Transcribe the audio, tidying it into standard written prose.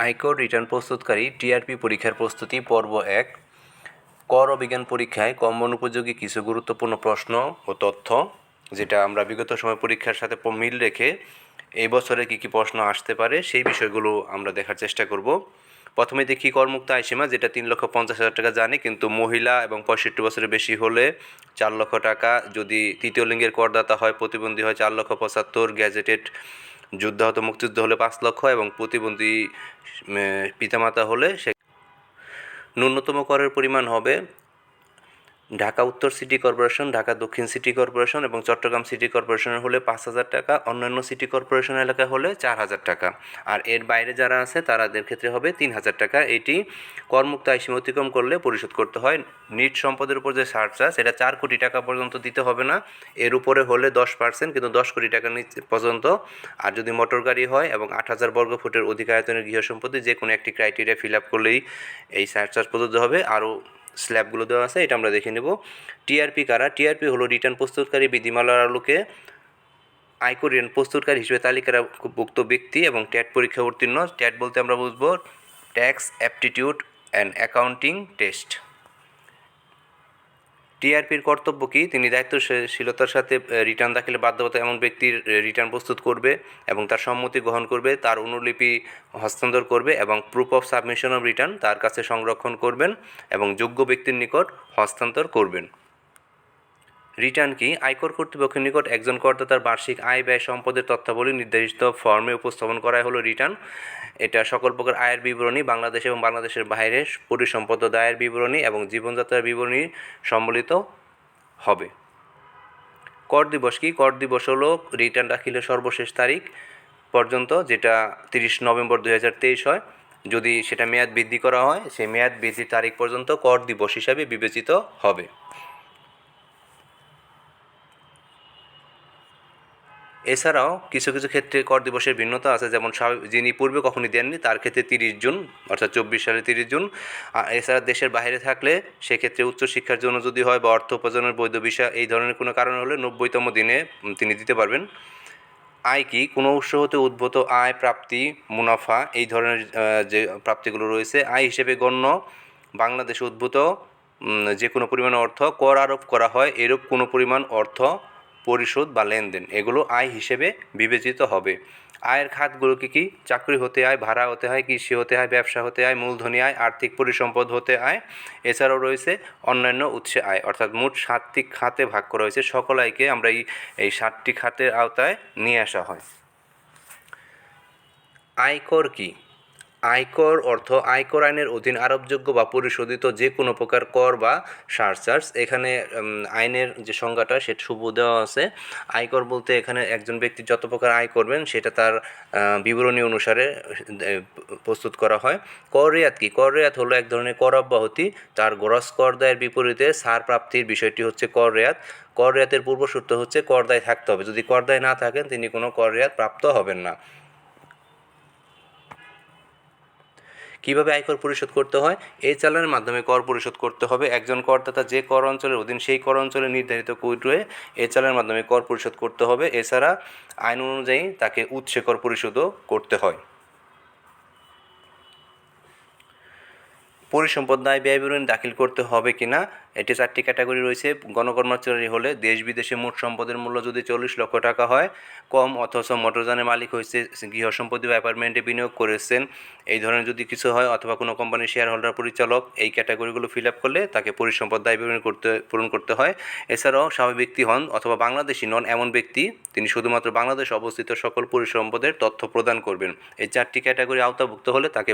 আয়কর রিটার্ন প্রস্তুতকারী টিআরপি পরীক্ষার প্রস্তুতি পর্ব ১। কর ও বিজ্ঞান পরীক্ষায় কম অনুপযোগী কিছু গুরুত্বপূর্ণ প্রশ্ন ও তথ্য, যেটা আমরা বিগত সময় পরীক্ষার সাথে মিল রেখে এই বছরে কী কী প্রশ্ন আসতে পারে সেই বিষয়গুলো আমরা দেখার চেষ্টা করব। প্রথমে দেখি করমুক্ত আয়সীমা, যেটা 3,50,000 টাকা জানি, কিন্তু মহিলা এবং 65 বছরের বেশি হলে 4 লক্ষ টাকা, যদি তৃতীয় লিঙ্গের করদাতা হয়, প্রতিবন্ধী হয় 4,75,000, গ্যাজেটেড যুদ্ধাহত মুক্তিযুদ্ধ হলে 5 লক্ষ এবং প্রতিবন্ধী পিতামাতা হলে সে ন্যূনতম করের পরিমাণ হবে ঢাকা উত্তর সিটি কর্পোরেশন, ঢাকা দক্ষিণ সিটি কর্পোরেশন এবং চট্টগ্রাম সিটি কর্পোরেশনের হলে 5,000 টাকা, অন্যান্য সিটি কর্পোরেশন এলাকায় হলে 4,000 টাকা, আর এর বাইরে যারা আছে তাদের ক্ষেত্রে হবে 3,000 টাকা। এটি করমুক্ত আয়সীমা অতিক্রম করলে পরিশোধ করতে হয়। নিট সম্পদের উপর যে সারচার্জ, এটা 4 কোটি টাকা পর্যন্ত দিতে হবে না, এর উপরে হলে 10%, কিন্তু 10 কোটি টাকা পর্যন্ত। আর যদি মোটর গাড়ি হয় এবং 8,000 বর্গফুটের অধিক আয়তনের গৃহসম্পত্তি, যে কোনো একটি ক্রাইটেরিয়া ফিল আপ করলেই এই সারচার্জ প্রযোজ্য হবে। আরও স্ল্যাবগুলো দেওয়া আছে, এটা আমরা দেখে নেব। টিআরপি কারা? টিআরপি হলো রিটার্ন প্রস্তুতকারী বিধিমালার আলোকে আয়কর রিটার্ন প্রস্তুতকারী হিসেবে তালিকাভুক্ত ব্যক্তি এবং ট্যাট পরীক্ষা উত্তীর্ণ। ট্যাট বলতে আমরা বুঝব tax aptitude and accounting test. টিআরপির কর্তব্য কী? তিনি দায়িত্বশীলতার সাথে রিটার্ন দাখিলে বাধ্যবাধকতা এমন ব্যক্তির রিটার্ন প্রস্তুত করবে এবং তার সম্মতি গ্রহণ করবে, তার অনুলিপি হস্তান্তর করবে এবং proof of submission of return তার কাছে সংরক্ষণ করবেন এবং যোগ্য ব্যক্তির নিকট হস্তান্তর করবেন। রিটার্ন কি? আয়কর কর্তৃপক্ষের নিকট একজন করদাতার বার্ষিক আয় ব্যয় সম্পদের তথ্যাবলী নির্ধারিত ফর্মে উপস্থাপন করাই হলো রিটার্ন। এটা সকল প্রকার আয়ের বিবরণী, বাংলাদেশ এবং বাংলাদেশের বাইরে পরিসম্পদ দায়ের বিবরণী এবং জীবনযাত্রার বিবরণী সম্বলিত হবে। কর দিবস কি? কর দিবস হলো রিটার্ন দাখিলের সর্বশেষ তারিখ পর্যন্ত, যেটা 30 নভেম্বর 2023 হয়। যদি সেটা মেয়াদ বৃদ্ধি করা হয়, সেই মেয়াদ বৃদ্ধির তারিখ পর্যন্ত কর দিবস হিসাবে বিবেচিত হবে। এছাড়াও কিছু কিছু ক্ষেত্রে কর দিবসের ভিন্নতা আছে, যেমন যিনি পূর্বে কখনই দেননি তার ক্ষেত্রে 30 জুন, অর্থাৎ 24 সালে 30 জুন। এছাড়া দেশের বাইরে থাকলে সেক্ষেত্রে উচ্চশিক্ষার জন্য যদি হয় বা অর্থ উপার্জনের বৈধ বিষয় এই ধরনের কোনো কারণ হলে 90তম দিনে তিনি দিতে পারবেন। আয় কি? কোনো উৎস হতে উদ্ভূত আয়, প্রাপ্তি, মুনাফা, এই ধরনের যে প্রাপ্তিগুলো রয়েছে আয় হিসেবে গণ্য। বাংলাদেশে উদ্ভূত যে কোনো পরিমাণ অর্থ কর আরোপ করা হয়, এরূপ কোনো পরিমাণ অর্থ পরিশোধ বা লেনদেন, এগুলো আয় হিসেবে বিবেচিত হবে। আয়ের খাতগুলো কী? চাকরি হতে আয়, ভাড়া হতে হয়, কৃষি হতে হয়, ব্যবসা হতে আয়, মূলধনী আয়, আর্থিক পরিসম্পদ হতে আয়। এছাড়াও রয়েছে অন্যান্য উৎসে আয়, অর্থাৎ মোট 7টি খাতে ভাগ করা হয়েছে। সকল আয়কে আমরা এই 7টি খাতের আওতায় নিয়ে আসা হয়। আয়কর কি? আয়কর অর্থ আয়কর আইনের অধীন আরোপযোগ্য বা পরিশোধিত যে কোনো প্রকার কর বা সারচার্জ। এখানে আইনের যে সংজ্ঞাটা সেটা শুভ দেওয়া আছে। আয়কর বলতে এখানে একজন ব্যক্তি যত প্রকার আয় করবেন সেটা তার বিবরণী অনুসারে প্রস্তুত করা হয়। কর রেয়াত কি? কর রেয়াত হলো এক ধরনের কর অব্যাহতি, তার গ্রস কর দায়ের বিপরীতে ছাড় প্রাপ্তির বিষয়টি হচ্ছে কর রেয়াত। কর রেয়াতের পূর্বশর্ত হচ্ছে কর দায় থাকতে হবে, যদি কর দায় না থাকেন তিনি কোনো কর রেয়াত প্রাপ্ত হবেন না। কীভাবে আয়কর পরিশোধ করতে হয়? এই চালানের মাধ্যমে কর পরিশোধ করতে হবে। একজন করদাতা যে কর অঞ্চলের অধীন সেই কর অঞ্চলে নির্ধারিত কোডে এই চালানের মাধ্যমে কর পরিশোধ করতে হবে। এছাড়া আইন অনুযায়ী তাকে উৎসে কর পরিশোধও করতে হয়। পরিসম্পদ দায় ব্যয় বিবরণী দাখিল করতে হবে কিনা, এটি 4টি ক্যাটাগরি রয়েছে। গণকর্মচারী হলে দেশ বিদেশে মোট সম্পদের মূল্য যদি 40 লক্ষ টাকা হয় কম, অথচ মোটরযানের মালিক হয়েছে, গৃহসম্পত্তি বা অ্যাপার্টমেন্টে বিনিয়োগ করেছেন, এই ধরনের যদি কিছু হয়, অথবা কোনো কোম্পানির শেয়ার হোল্ডার পরিচালক, এই ক্যাটাগরিগুলো ফিল আপ করলে তাকে পরিসম্পদ দায় বিবরণী পূরণ করতে হয়। এছাড়াও স্বাভাবিক ব্যক্তি হন অথবা বাংলাদেশি নন এমন ব্যক্তি, তিনি শুধুমাত্র বাংলাদেশে অবস্থিত সকল পরিসম্পদের তথ্য প্রদান করবেন। এই 4টি ক্যাটাগরি আওতাভুক্ত হলে তাকে